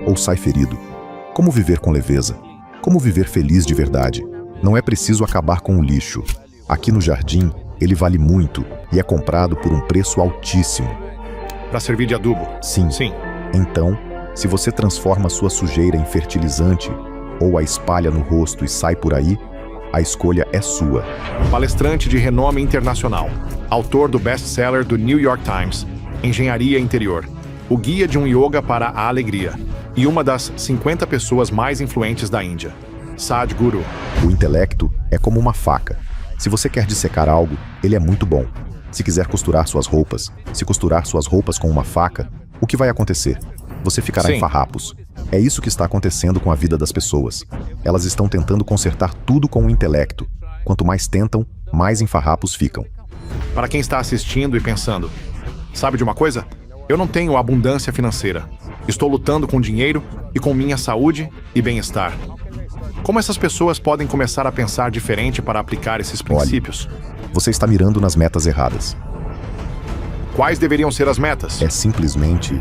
ou sai ferido? Como viver com leveza? Como viver feliz de verdade? Não é preciso acabar com o lixo. Aqui no jardim, ele vale muito e é comprado por um preço altíssimo. Para servir de adubo? Sim. Sim. Então, se você transforma sua sujeira em fertilizante ou a espalha no rosto e sai por aí, a escolha é sua. Palestrante de renome internacional. Autor do best-seller do New York Times, Engenharia Interior. O guia de um yoga para a alegria. E uma das 50 pessoas mais influentes da Índia. Sadhguru. O intelecto é como uma faca. Se você quer dissecar algo, ele é muito bom. Se quiser costurar suas roupas, se costurar suas roupas com uma faca, o que vai acontecer? Você ficará em farrapos. É isso que está acontecendo com a vida das pessoas. Elas estão tentando consertar tudo com o intelecto. Quanto mais tentam, mais em farrapos ficam. Para quem está assistindo e pensando, sabe de uma coisa? Eu não tenho abundância financeira. Estou lutando com dinheiro e com minha saúde e bem-estar. Como essas pessoas podem começar a pensar diferente para aplicar esses princípios? Olhe, você está mirando nas metas erradas. Quais deveriam ser as metas? É simplesmente...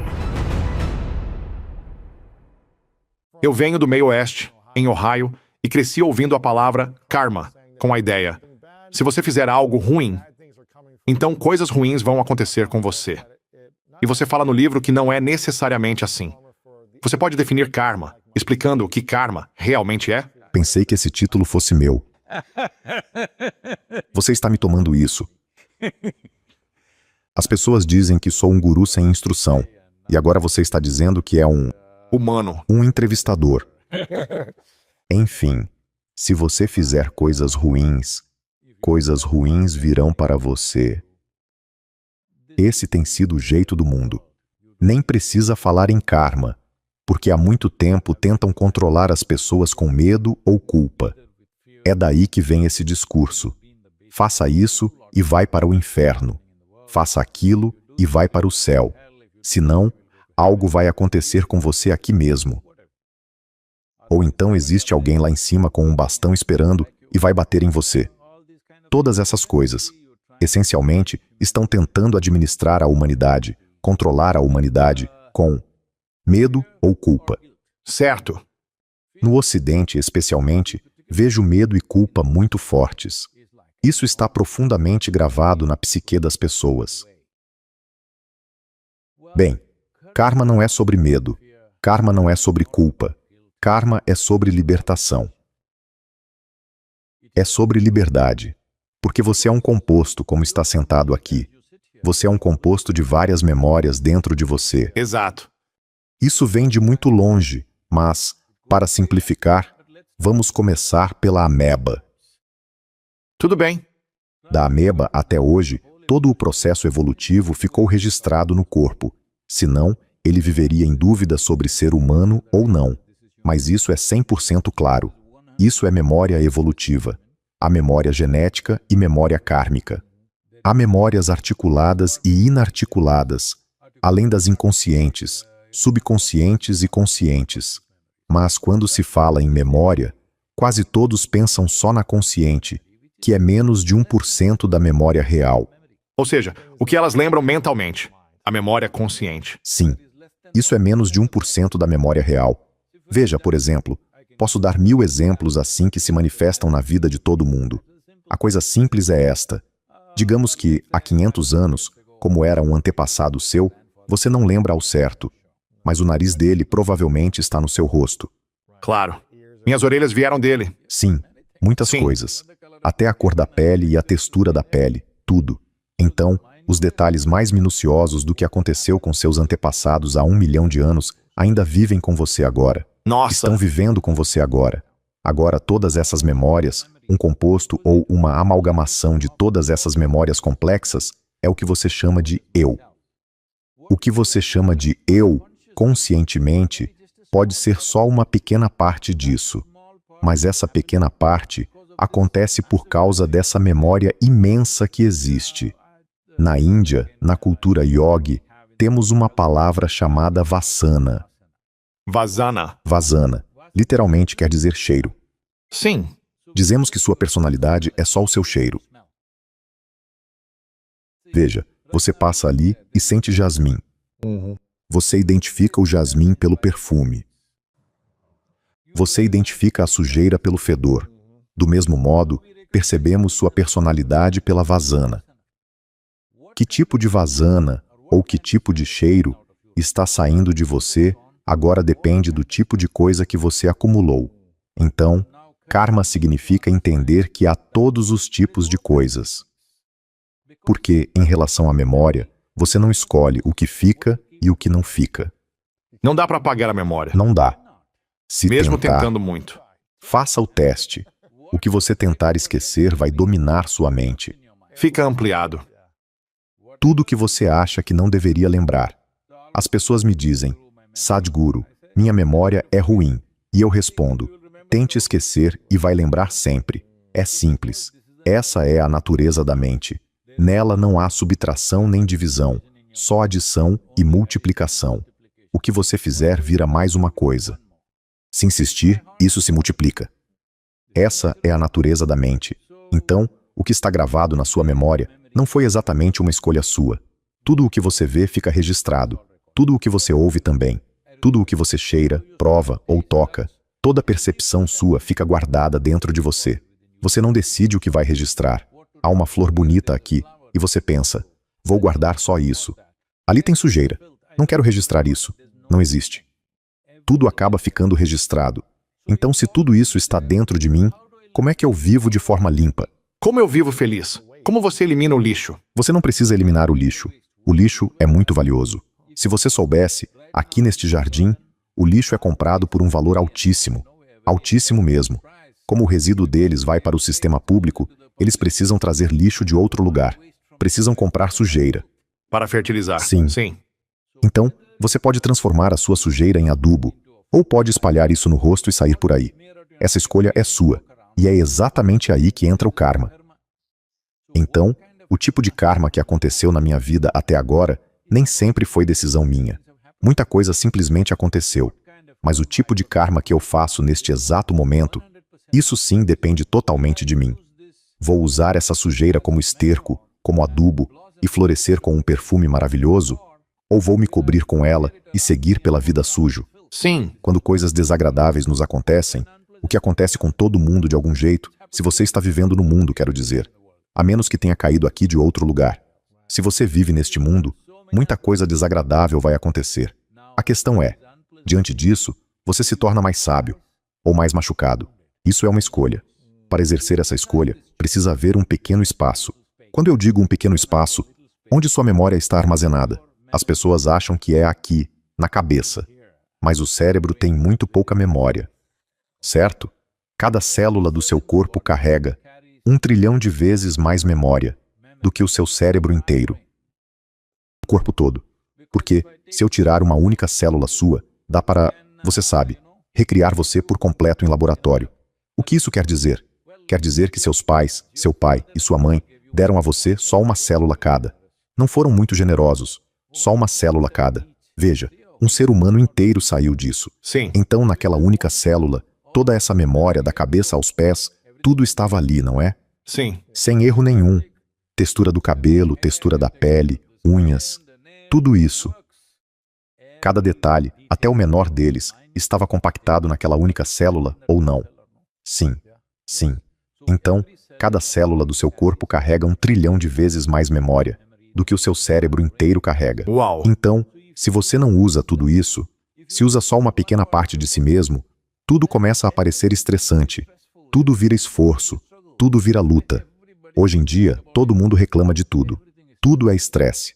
Eu venho do meio oeste, em Ohio, e cresci ouvindo a palavra karma, com a ideia: se você fizer algo ruim, então coisas ruins vão acontecer com você. E você fala no livro que não é necessariamente assim. Você pode definir karma, explicando o que karma realmente é? Pensei que esse título fosse meu. Você está me tomando isso. As pessoas dizem que sou um guru sem instrução. E agora você está dizendo que é um entrevistador. Enfim, se você fizer coisas ruins virão para você. Esse tem sido o jeito do mundo. Nem precisa falar em karma, porque há muito tempo tentam controlar as pessoas com medo ou culpa. É daí que vem esse discurso. Faça isso e vai para o inferno. Faça aquilo e vai para o céu. Senão, algo vai acontecer com você aqui mesmo. Ou então existe alguém lá em cima com um bastão esperando e vai bater em você. Todas essas coisas, essencialmente, estão tentando administrar a humanidade, controlar a humanidade com medo ou culpa. Certo. No Ocidente, especialmente, vejo medo e culpa muito fortes. Isso está profundamente gravado na psique das pessoas. Bem, karma não é sobre medo. Karma não é sobre culpa. Karma é sobre libertação. É sobre liberdade. Porque você é um composto, como está sentado aqui. Você é um composto de várias memórias dentro de você. Exato. Isso vem de muito longe, mas, para simplificar, vamos começar pela ameba. Tudo bem. Da ameba até hoje, todo o processo evolutivo ficou registrado no corpo. Senão, ele viveria em dúvida sobre ser humano ou não. Mas isso é 100% claro. Isso é memória evolutiva. Há memória genética e memória kármica. Há memórias articuladas e inarticuladas, além das inconscientes, subconscientes e conscientes. Mas quando se fala em memória, quase todos pensam só na consciente, que é menos de 1% da memória real. Ou seja, o que elas lembram mentalmente. A memória consciente. Sim, isso é menos de 1% da memória real. Veja, por exemplo, posso dar 1000 exemplos assim que se manifestam na vida de todo mundo. A coisa simples é esta. Digamos que, há 500 anos, como era um antepassado seu, você não lembra ao certo, mas o nariz dele provavelmente está no seu rosto. Claro. Minhas orelhas vieram dele. Sim, muitas coisas. Até a cor da pele e a textura da pele, tudo. Então, os detalhes mais minuciosos do que aconteceu com seus antepassados há 1 milhão de anos ainda vivem com você agora. Nossa! Estão vivendo com você agora. Agora todas essas memórias, um composto ou uma amalgamação de todas essas memórias complexas, é o que você chama de eu. O que você chama de eu, conscientemente, pode ser só uma pequena parte disso. Mas essa pequena parte acontece por causa dessa memória imensa que existe. Na Índia, na cultura yogi, temos uma palavra chamada vasana. Vasana. Vasana, literalmente quer dizer cheiro. Sim. Dizemos que sua personalidade é só o seu cheiro. Veja, você passa ali e sente jasmim. Você identifica o jasmim pelo perfume. Você identifica a sujeira pelo fedor. Do mesmo modo, percebemos sua personalidade pela vasana. Que tipo de vasana ou que tipo de cheiro está saindo de você agora depende do tipo de coisa que você acumulou. Então, karma significa entender que há todos os tipos de coisas. Porque, em relação à memória, você não escolhe o que fica e o que não fica. Não dá para apagar a memória. Não dá. Se Mesmo tentar, tentando muito. faça o teste. O que você tentar esquecer vai dominar sua mente. Fica ampliado. Tudo o que você acha que não deveria lembrar. As pessoas me dizem, Sadhguru, minha memória é ruim. E eu respondo, tente esquecer e vai lembrar sempre. É simples. Essa é a natureza da mente. Nela não há subtração nem divisão, só adição e multiplicação. O que você fizer vira mais uma coisa. Se insistir, isso se multiplica. Essa é a natureza da mente. Então, o que está gravado na sua memória não foi exatamente uma escolha sua. Tudo o que você vê fica registrado. Tudo o que você ouve também. Tudo o que você cheira, prova ou toca. Toda percepção sua fica guardada dentro de você. Você não decide o que vai registrar. Há uma flor bonita aqui e você pensa, vou guardar só isso. Ali tem sujeira. Não quero registrar isso. Não existe. Tudo acaba ficando registrado. Então, se tudo isso está dentro de mim, como é que eu vivo de forma limpa? Como eu vivo feliz? Como você elimina o lixo? Você não precisa eliminar o lixo. O lixo é muito valioso. Se você soubesse, aqui neste jardim, o lixo é comprado por um valor altíssimo. Altíssimo mesmo. Como o resíduo deles vai para o sistema público, eles precisam trazer lixo de outro lugar. Precisam comprar sujeira. Para fertilizar. Sim. Sim. Então, você pode transformar a sua sujeira em adubo, ou pode espalhar isso no rosto e sair por aí. Essa escolha é sua, e é exatamente aí que entra o karma. Então, o tipo de karma que aconteceu na minha vida até agora nem sempre foi decisão minha. Muita coisa simplesmente aconteceu. Mas o tipo de karma que eu faço neste exato momento, isso sim depende totalmente de mim. Vou usar essa sujeira como esterco, como adubo, e florescer com um perfume maravilhoso? Ou vou me cobrir com ela e seguir pela vida sujo? Sim. Quando coisas desagradáveis nos acontecem, o que acontece com todo mundo de algum jeito, se você está vivendo no mundo, quero dizer, a menos que tenha caído aqui de outro lugar. Se você vive neste mundo, muita coisa desagradável vai acontecer. A questão é, diante disso, você se torna mais sábio, ou mais machucado. Isso é uma escolha. Para exercer essa escolha, precisa haver um pequeno espaço. Quando eu digo um pequeno espaço, onde sua memória está armazenada? As pessoas acham que é aqui, na cabeça. Mas o cérebro tem muito pouca memória. Certo? Cada célula do seu corpo carrega 1 trilhão de vezes mais memória do que o seu cérebro inteiro. O corpo todo. Porque, se eu tirar uma única célula sua, dá para, você sabe, recriar você por completo em laboratório. O que isso quer dizer? Quer dizer que seus pais, seu pai e sua mãe deram a você só uma célula cada. Não foram muito generosos. Só uma célula cada. Veja, um ser humano inteiro saiu disso. Sim. Então, naquela única célula, toda essa memória da cabeça aos pés, tudo estava ali, não é? Sim. Sem erro nenhum. Textura do cabelo, textura da pele, unhas, tudo isso. Cada detalhe, até o menor deles, estava compactado naquela única célula ou não? Sim. Sim. Então, cada célula do seu corpo carrega 1 trilhão de vezes mais memória do que o seu cérebro inteiro carrega. Uau. Então, se você não usa tudo isso, se usa só uma pequena parte de si mesmo, tudo começa a parecer estressante. Tudo vira esforço. Tudo vira luta. Hoje em dia, todo mundo reclama de tudo. Tudo é estresse.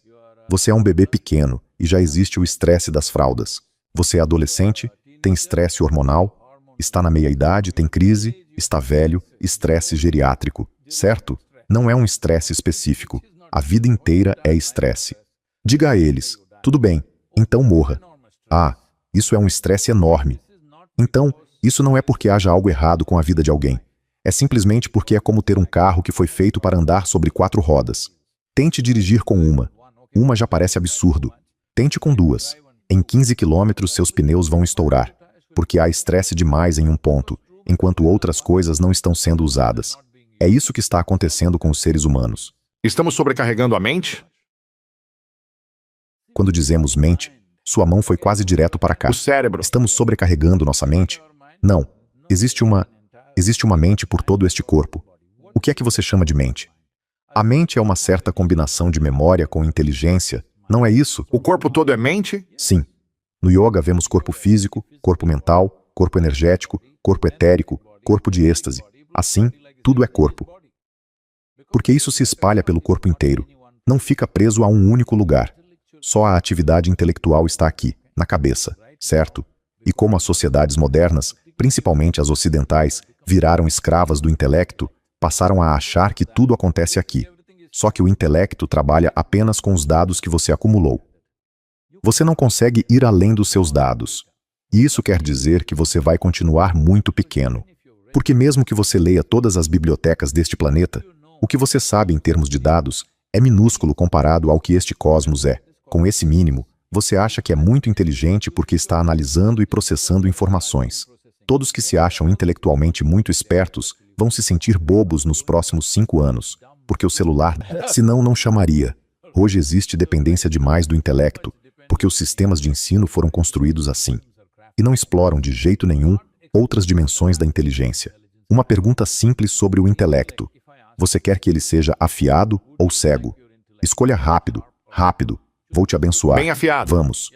Você é um bebê pequeno e já existe o estresse das fraldas. Você é adolescente, tem estresse hormonal, está na meia-idade, tem crise, está velho, estresse geriátrico, certo? Não é um estresse específico. A vida inteira é estresse. Diga a eles, tudo bem, então morra. Ah, isso é um estresse enorme. Então, isso não é porque haja algo errado com a vida de alguém. É simplesmente porque é como ter um carro que foi feito para andar sobre 4 rodas. Tente dirigir com uma. Uma já parece absurdo. Tente com 2. Em 15 quilômetros seus pneus vão estourar, porque há estresse demais em um ponto, enquanto outras coisas não estão sendo usadas. É isso que está acontecendo com os seres humanos. Estamos sobrecarregando a mente? Quando dizemos mente, Sua mão foi quase direto para cá. O cérebro. Estamos sobrecarregando nossa mente? Não. Existe uma mente por todo este corpo. O que é que você chama de mente? A mente é uma certa combinação de memória com inteligência, não é isso? O corpo todo é mente? Sim. No yoga vemos corpo físico, corpo mental, corpo energético, corpo etérico, corpo de êxtase. Assim, tudo é corpo. Porque isso se espalha pelo corpo inteiro. Não fica preso a um único lugar. Só a atividade intelectual está aqui, na cabeça, certo? E como as sociedades modernas, principalmente as ocidentais, viraram escravas do intelecto, passaram a achar que tudo acontece aqui. Só que o intelecto trabalha apenas com os dados que você acumulou. Você não consegue ir além dos seus dados. E isso quer dizer que você vai continuar muito pequeno. Porque mesmo que você leia todas as bibliotecas deste planeta, o que você sabe em termos de dados é minúsculo comparado ao que este cosmos é. Com esse mínimo, você acha que é muito inteligente porque está analisando e processando informações. Todos que se acham intelectualmente muito espertos vão se sentir bobos nos próximos 5 anos, porque o celular, senão não chamaria. Hoje existe dependência demais do intelecto, porque os sistemas de ensino foram construídos assim. E não exploram de jeito nenhum outras dimensões da inteligência. Uma pergunta simples sobre o intelecto. Você quer que ele seja afiado ou cego? Escolha rápido, rápido. Vou te abençoar. Bem afiado. Vamos.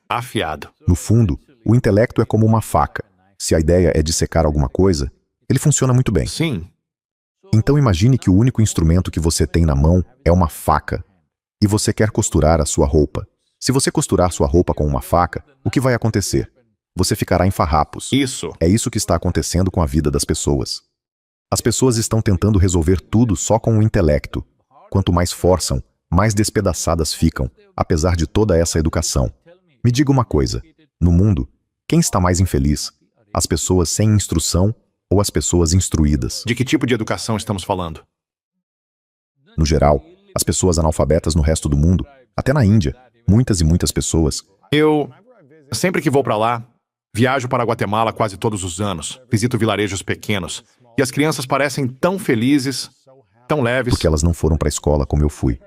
Afiado. No fundo, o intelecto é como uma faca. Se a ideia é dissecar alguma coisa, ele funciona muito bem. Sim. Então imagine que o único instrumento que você tem na mão é uma faca. E você quer costurar a sua roupa. Se você costurar sua roupa com uma faca, o que vai acontecer? Você ficará em farrapos. Isso. É isso que está acontecendo com a vida das pessoas. As pessoas estão tentando resolver tudo só com o intelecto. Quanto mais forçam, mais despedaçadas ficam, apesar de toda essa educação. Me diga uma coisa. No mundo, quem está mais infeliz? As pessoas sem instrução ou as pessoas instruídas? De que tipo de educação estamos falando? No geral, as pessoas analfabetas no resto do mundo, até na Índia, muitas e muitas pessoas. Sempre que vou para lá, viajo para Guatemala quase todos os anos, visito vilarejos pequenos, e as crianças parecem tão felizes, tão leves. Porque elas não foram para a escola como eu fui.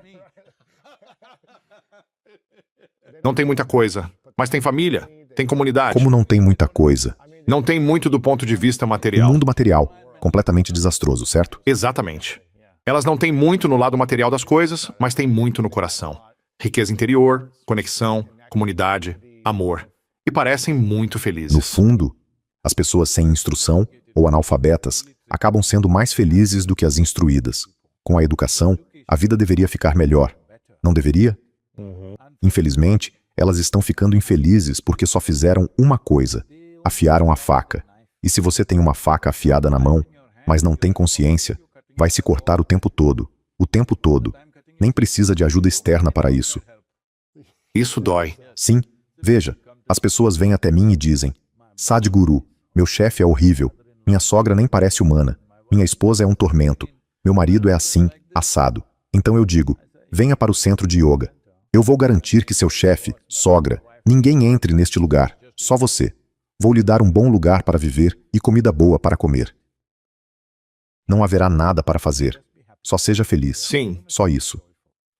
Não tem muita coisa, mas tem família, tem comunidade. Como não tem muita coisa? Não tem muito do ponto de vista Um material. mundo material, completamente desastroso, certo? Exatamente. Elas não têm muito no lado material das coisas, mas têm muito no coração. Riqueza interior, conexão, comunidade, amor. E parecem muito No felizes. fundo, as pessoas sem instrução ou analfabetas acabam sendo mais felizes do que as instruídas. Com a educação, a vida deveria ficar melhor. Não deveria? Infelizmente, elas estão ficando infelizes porque só fizeram uma coisa: afiaram a faca. E se você tem uma faca afiada na mão, mas não tem consciência, vai se cortar o tempo todo. O tempo todo. Nem precisa de ajuda externa para isso. Isso dói. Sim, veja, as pessoas vêm até mim e dizem: Sadhguru, meu chefe é horrível, minha sogra nem parece humana, minha esposa é um tormento, meu marido é assim, assado. Então eu digo: venha para o centro de yoga. Eu vou garantir que seu chefe, sogra, ninguém entre neste lugar, só você. Vou lhe dar um bom lugar para viver e comida boa para comer. Não haverá nada para fazer. Só seja feliz. Sim. Só isso.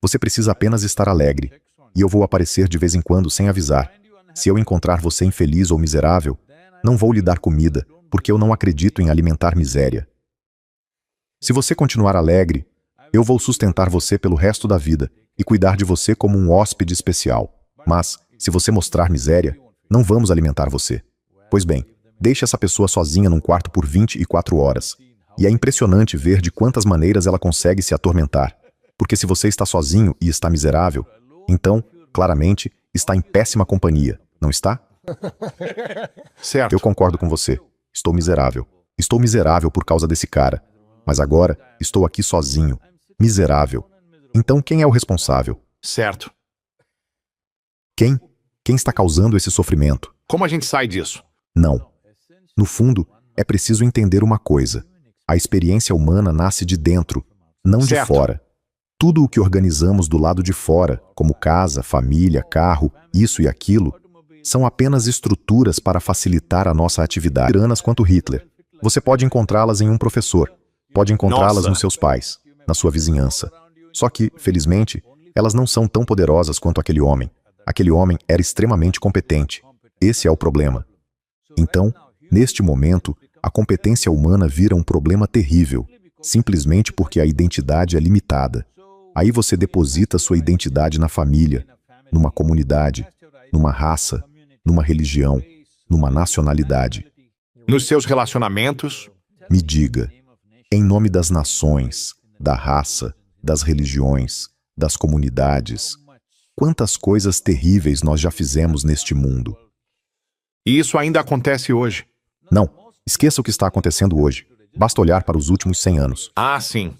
Você precisa apenas estar alegre. E eu vou aparecer de vez em quando sem avisar. Se eu encontrar você infeliz ou miserável, não vou lhe dar comida, porque eu não acredito em alimentar miséria. Se você continuar alegre, eu vou sustentar você pelo resto da vida e cuidar de você como um hóspede especial. Mas, se você mostrar miséria, não vamos alimentar você. Pois bem, deixe essa pessoa sozinha num quarto por 24 horas. E é impressionante ver de quantas maneiras ela consegue se atormentar. Porque se você está sozinho e está miserável, então, claramente, está em péssima companhia, não está? Certo. Eu concordo com você. Estou miserável. Estou miserável por causa desse cara. Mas agora, estou aqui sozinho. Miserável. Então, quem é o responsável? Certo. Quem? Quem está causando esse sofrimento? Como a gente sai disso? Não. No fundo, é preciso entender uma coisa. A experiência humana nasce de dentro, não de Certo. fora. Tudo o que organizamos do lado de fora, como casa, família, carro, isso e aquilo, são apenas estruturas para facilitar a nossa atividade. Tiranas quanto Hitler. Você pode encontrá-las em um professor, pode encontrá-las Nossa. nos seus pais, na sua vizinhança. Só que, felizmente, elas não são tão poderosas quanto aquele homem. Aquele homem era extremamente competente. Esse é o problema. Então, neste momento, a competência humana vira um problema terrível, simplesmente porque a identidade é limitada. Aí você deposita sua identidade na família, numa comunidade, numa raça, numa religião, numa nacionalidade. Nos seus relacionamentos, Me diga, em nome das nações, da raça, das religiões, das comunidades, quantas coisas terríveis nós já fizemos neste mundo? e isso ainda acontece hoje. Não, esqueça o que está acontecendo hoje. Basta olhar para os últimos 100 anos. Ah, sim.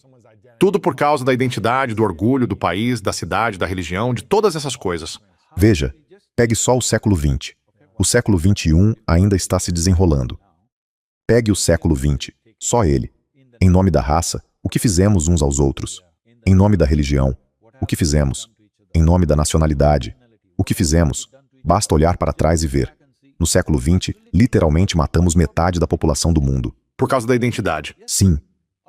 Tudo por causa da identidade, do orgulho, do país, da cidade, da religião, de todas essas coisas. Veja, pegue só o século XX. O século XXI ainda está se desenrolando. Pegue o século XX, só ele. Em nome da raça, o que fizemos uns aos outros? Em nome da religião, o que fizemos? Em nome da nacionalidade, o que fizemos? Basta olhar para trás e ver. No século XX, literalmente matamos metade da população do mundo. Por causa da identidade. Sim,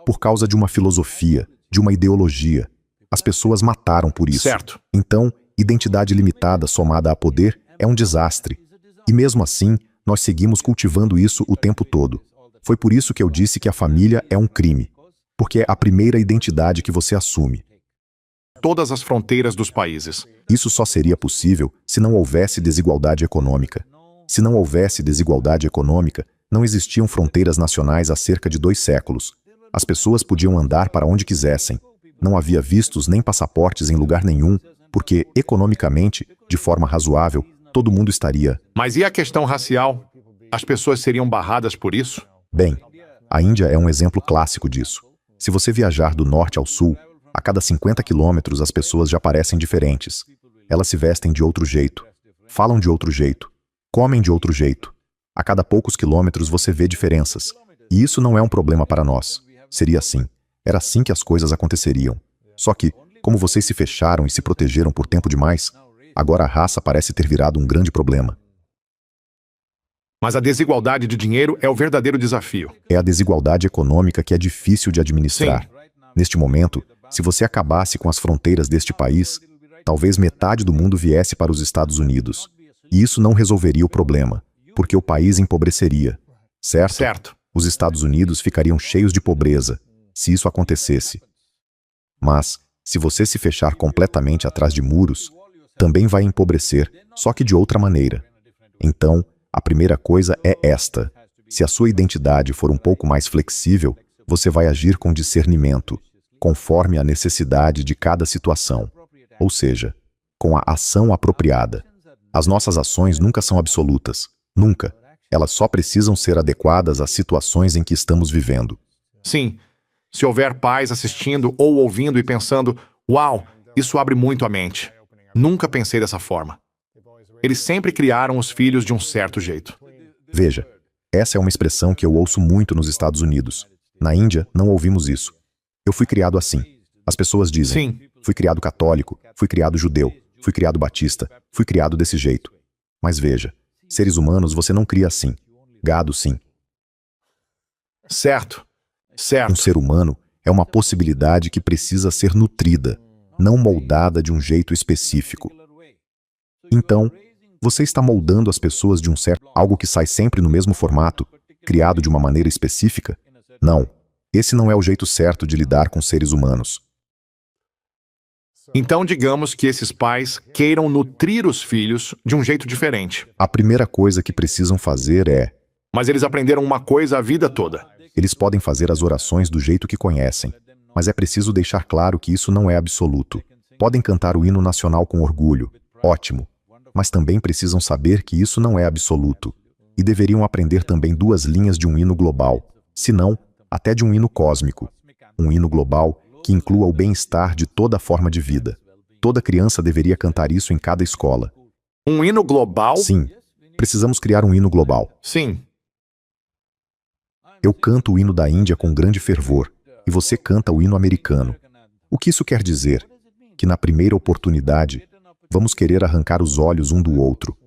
por causa de uma filosofia, de uma ideologia. As pessoas mataram por isso. Certo. Então, identidade limitada somada a poder é um desastre. E mesmo assim, nós seguimos cultivando isso o tempo todo. Foi por isso que eu disse que a família é um crime. Porque é a primeira identidade que você assume. Todas as fronteiras dos países. Isso só seria possível se não houvesse desigualdade econômica. Se não houvesse desigualdade econômica, não existiam fronteiras nacionais há cerca de 2 séculos. As pessoas podiam andar para onde quisessem. Não havia vistos nem passaportes em lugar nenhum, porque, economicamente, de forma razoável, todo mundo estaria. Mas e a questão racial? As pessoas seriam barradas por isso? Bem, a Índia é um exemplo clássico disso. Se você viajar do norte ao sul, a cada 50 quilômetros as pessoas já parecem diferentes. Elas se vestem de outro jeito, falam de outro jeito, comem de outro jeito. A cada poucos quilômetros você vê diferenças. E isso não é um problema para nós. Seria assim. Era assim que as coisas aconteceriam. Só que, como vocês se fecharam e se protegeram por tempo demais, agora a raça parece ter virado um grande problema. Mas a desigualdade de dinheiro é o verdadeiro desafio. É a desigualdade econômica que é difícil de administrar. Neste momento, se você acabasse com as fronteiras deste país, talvez metade do mundo viesse para os Estados Unidos. E isso não resolveria o problema, porque o país empobreceria. Certo? Certo. Os Estados Unidos ficariam cheios de pobreza, se isso acontecesse. Mas, se você se fechar completamente atrás de muros, também vai empobrecer, só que de outra maneira. Então, a primeira coisa é esta. Se a sua identidade for um pouco mais flexível, você vai agir com discernimento, conforme a necessidade de cada situação. Ou seja, com a ação apropriada. As nossas ações nunca são absolutas. Nunca. Elas só precisam ser adequadas às situações em que estamos vivendo. Sim. Se houver pais assistindo ou ouvindo e pensando, uau, isso abre muito a mente. Nunca pensei dessa forma. Eles sempre criaram os filhos de um certo jeito. Veja, essa é uma expressão que eu ouço muito nos Estados Unidos. Na Índia, não ouvimos isso. Eu fui criado assim. As pessoas dizem, Sim. fui criado católico, fui criado judeu, fui criado batista, fui criado desse jeito. Mas veja, seres humanos você não cria assim. Gado, sim. Certo. Um Certo. ser humano é uma possibilidade que precisa ser nutrida, não moldada de um jeito específico. Então, você está moldando as pessoas de um certo algo que sai sempre no mesmo formato, criado de uma maneira específica? Não. Esse não é o jeito certo de lidar com seres humanos. Então, digamos que esses pais queiram nutrir os filhos de um jeito diferente. A primeira coisa que precisam fazer é: Mas eles aprenderam uma coisa a vida toda. eles podem fazer as orações do jeito que conhecem, mas é preciso deixar claro que isso não é absoluto. Podem cantar o hino nacional com orgulho, ótimo, mas também precisam saber que isso não é absoluto. E deveriam aprender também 2 linhas de um hino global, se não, até de um hino cósmico. Um hino global que inclua o bem-estar de toda forma de vida. Toda criança deveria cantar isso em cada escola. Um hino global? Sim, precisamos criar um hino global. Sim. Eu canto o hino da Índia com grande fervor, e você canta o hino americano. O que isso quer dizer? Que na primeira oportunidade, vamos querer arrancar os olhos um do outro.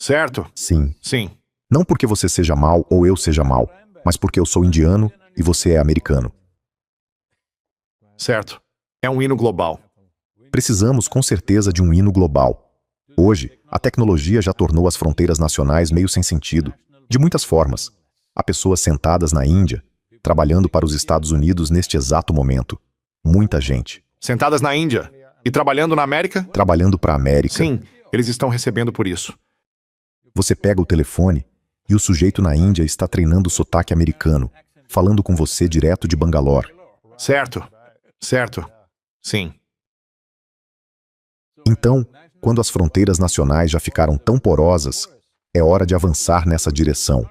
Certo? Sim. Sim. Não porque você seja mau ou eu seja mau, mas porque eu sou indiano e você é americano. Certo. É um hino global. Precisamos com certeza de um hino global. Hoje, a tecnologia já tornou as fronteiras nacionais meio sem sentido, de muitas formas. Há pessoas sentadas na Índia, trabalhando para os Estados Unidos neste exato momento. Muita gente. Sentadas na Índia e trabalhando na América? Trabalhando para a América. Sim, eles estão recebendo por isso. Você pega o telefone e o sujeito na Índia está treinando o sotaque americano, falando com você direto de Bangalore. Certo, certo, sim. Então, quando as fronteiras nacionais já ficaram tão porosas, é hora de avançar nessa direção.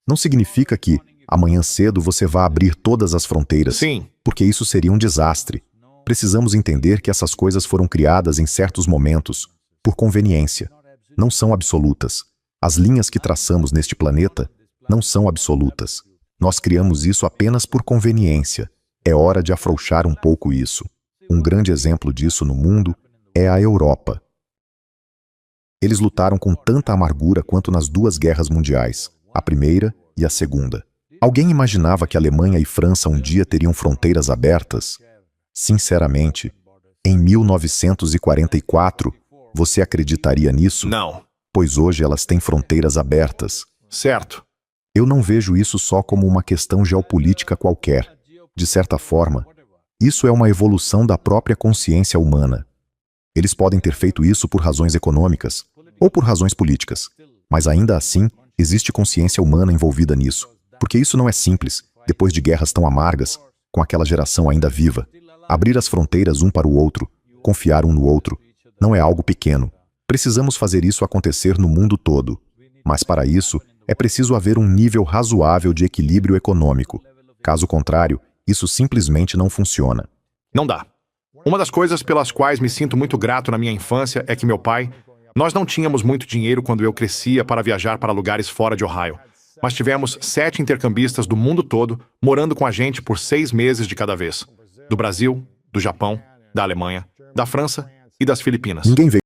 Não significa que, amanhã cedo, você vá abrir todas as fronteiras, Sim. porque isso seria um desastre. Precisamos entender que essas coisas foram criadas em certos momentos, por conveniência. Não são absolutas. As linhas que traçamos neste planeta não são absolutas. Nós criamos isso apenas por conveniência. É hora de afrouxar um pouco isso. Um grande exemplo disso no mundo é a Europa. Eles lutaram com tanta amargura quanto nas duas guerras mundiais, a primeira e a segunda. Alguém imaginava que Alemanha e França um dia teriam fronteiras abertas? Sinceramente, em 1944, você acreditaria nisso? Não. Pois hoje elas têm fronteiras abertas. Certo. Eu não vejo isso só como uma questão geopolítica qualquer. De certa forma, isso é uma evolução da própria consciência humana. Eles podem ter feito isso por razões econômicas ou por razões políticas, mas ainda assim, existe consciência humana envolvida nisso, porque isso não é simples, depois de guerras tão amargas, com aquela geração ainda viva. Abrir as fronteiras um para o outro, confiar um no outro, não é algo pequeno. Precisamos fazer isso acontecer no mundo todo. Mas para isso, é preciso haver um nível razoável de equilíbrio econômico. Caso contrário, isso simplesmente não funciona. Não dá. Uma das coisas pelas quais me sinto muito grato na minha infância é que meu pai... Nós não tínhamos muito dinheiro quando eu crescia para viajar para lugares fora de Ohio. Mas tivemos 7 intercambistas do mundo todo morando com a gente por 6 meses de cada vez. Do Brasil, do Japão, da Alemanha, da França e das Filipinas. Ninguém veio